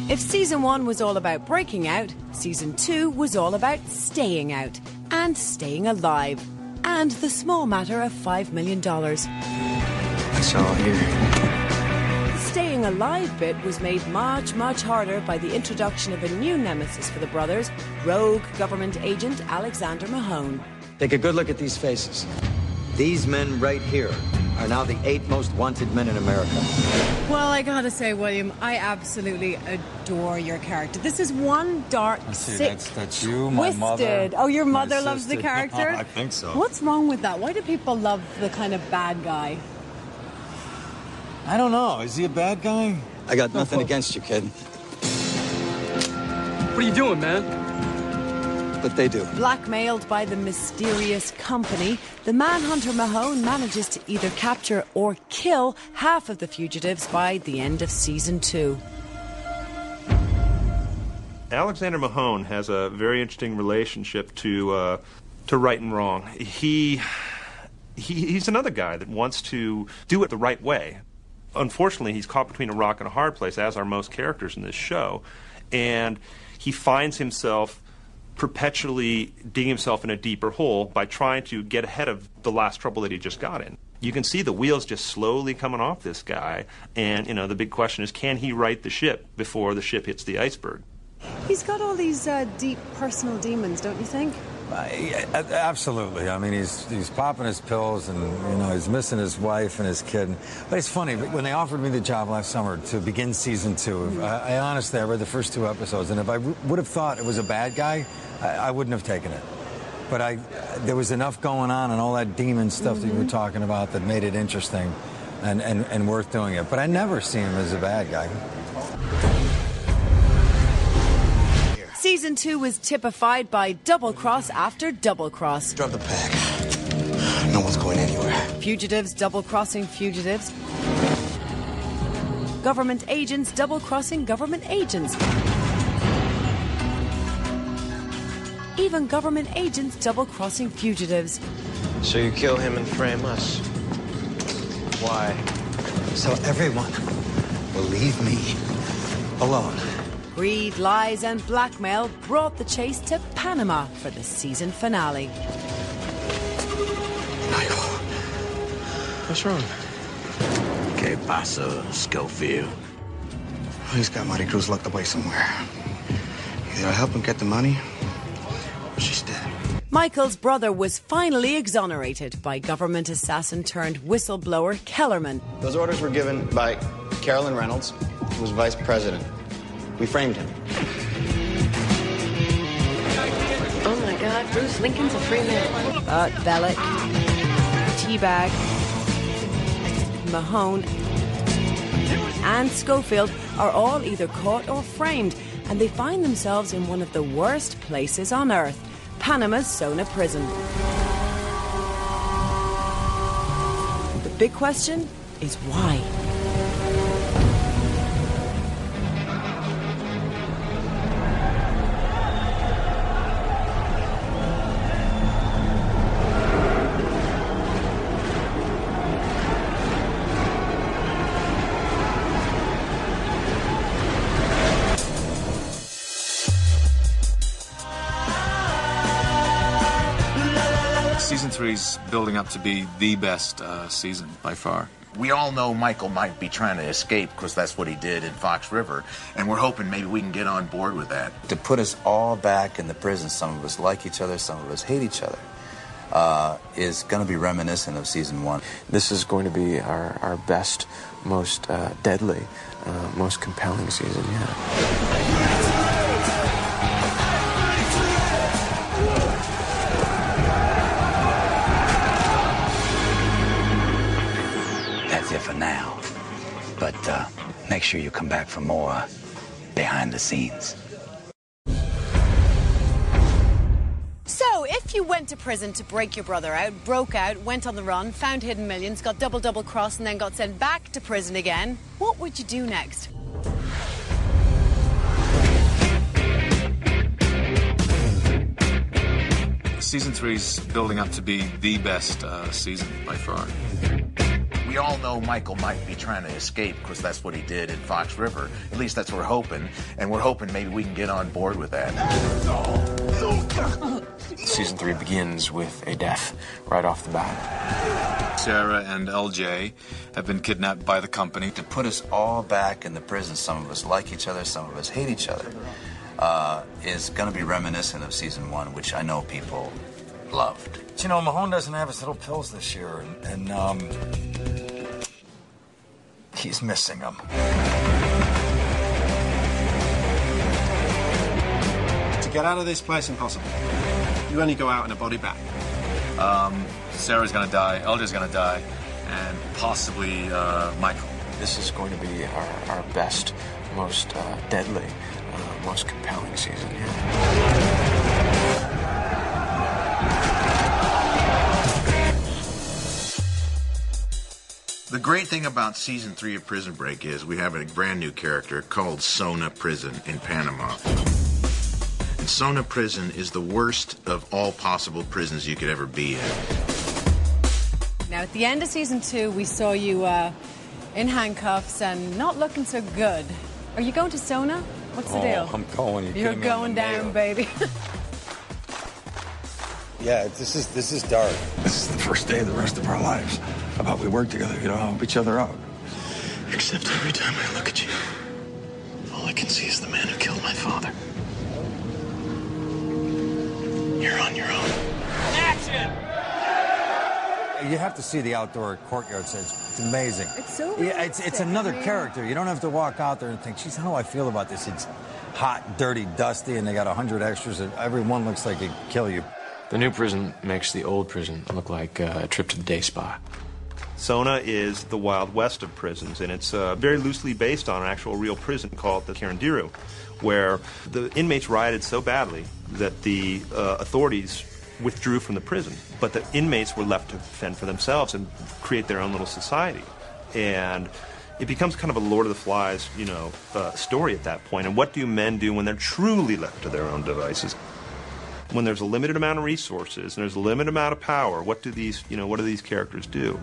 If Season 1 was all about breaking out, Season 2 was all about staying out and staying alive. And the small matter of $5 million. That's all here. The staying alive bit was made much, much harder by the introduction of a new nemesis for the brothers, rogue government agent Alexander Mahone. Take a good look at these faces. These men right here are now the 8 most wanted men in America. Well, I gotta say, William, I absolutely adore your character. This is one dark, sick, that's you, my mother. Oh, your mother loves the character? I think so. What's wrong with that? Why do people love the kind of bad guy? I don't know. Is he a bad guy? I got nothing against you, kid. What are you doing, man? But they do. Blackmailed by the mysterious company, the manhunter Mahone manages to either capture or kill half of the fugitives by the end of Season 2. Alexander Mahone has a very interesting relationship to right and wrong. He's another guy that wants to do it the right way. Unfortunately, he's caught between a rock and a hard place, as are most characters in this show, and he finds himself perpetually digging himself in a deeper hole by trying to get ahead of the last trouble that he just got in. You can see the wheels just slowly coming off this guy, and the big question is, can he right the ship before the ship hits the iceberg? He's got all these deep personal demons, don't you think? Absolutely. I mean, he's popping his pills, and he's missing his wife and his kid. But it's funny, when they offered me the job last summer to begin Season 2, I honestly read the first 2 episodes, and if I would have thought it was a bad guy, I wouldn't have taken it. But there was enough going on and all that demon stuff that you were talking about that made it interesting and worth doing it. But I never see him as a bad guy. Season 2 was typified by double-cross after double-cross. Drop the pack. No one's going anywhere. Fugitives double-crossing fugitives. Government agents double-crossing government agents. Even government agents double-crossing fugitives. So you kill him and frame us. Why? So everyone will leave me alone. Greed, lies, and blackmail brought the chase to Panama for the season finale. Michael. What's wrong? Que pasa, Schofield? He's got Marty Cruz locked away somewhere. Either I help him get the money, or she's dead. Michael's brother was finally exonerated by government assassin turned whistleblower Kellerman. Those orders were given by Carolyn Reynolds, who was vice president. We framed him. Oh my God, Bruce Lincoln's a free man. But Bellick, Teabag, Mahone, and Schofield are all either caught or framed, and they find themselves in one of the worst places on earth, Panama's Sona prison. The big question is why? Season 3's building up to be the best season by far. We all know Michael might be trying to escape because that's what he did in Fox River, and we're hoping maybe we can get on board with that. To put us all back in the prison, some of us like each other, some of us hate each other, is going to be reminiscent of Season 1. This is going to be our best, most deadly, most compelling season yet. For now. But make sure you come back for more behind the scenes. So, if you went to prison to break your brother out, broke out, went on the run, found hidden millions, got double crossed, and then got sent back to prison again, what would you do next? Season 3's building up to be the best season by far. We We all know Michael might be trying to escape because that's what he did in Fox River. At least that's what we're hoping. And we're hoping maybe we can get on board with that. Season 3 begins with a death right off the bat. Sarah and LJ have been kidnapped by the company. To put us all back in the prison, some of us like each other, some of us hate each other, is going to be reminiscent of season 1, which I know people loved. But, you know, Mahone doesn't have his little pills this year, and he's missing them. To get out of this place, impossible. You only go out in a body bag. Sarah's gonna die, LJ's gonna die, and possibly Michael. This is going to be our best, most deadly, most compelling season yet. The great thing about season 3 of Prison Break is we have a brand new character called Sona Prison in Panama. And Sona Prison is the worst of all possible prisons you could ever be in. Now, at the end of season 2, we saw you in handcuffs and not looking so good. Are you going to Sona? What's the deal? I'm going. You're going down, baby. Yeah, this is dark. This is the first day of the rest of our lives. How about we work together, you know, help each other out? Except every time I look at you, all I can see is the man who killed my father. You're on your own. Action! You have to see the outdoor courtyard set. It's amazing. It's so yeah, it's another character. You don't have to walk out there and think, geez, how do I feel about this? It's hot, dirty, dusty, and they got 100 extras, and every one looks like it'd kill you. The new prison makes the old prison look like a trip to the day spa. Sona is the Wild West of prisons, and it's very loosely based on an actual real prison called the Carandiru, where the inmates rioted so badly that the authorities withdrew from the prison. But the inmates were left to fend for themselves and create their own little society. And it becomes kind of a Lord of the Flies, you know, story at that point. And what do men do when they're truly left to their own devices? When there's a limited amount of resources and there's a limited amount of power, what do these characters do?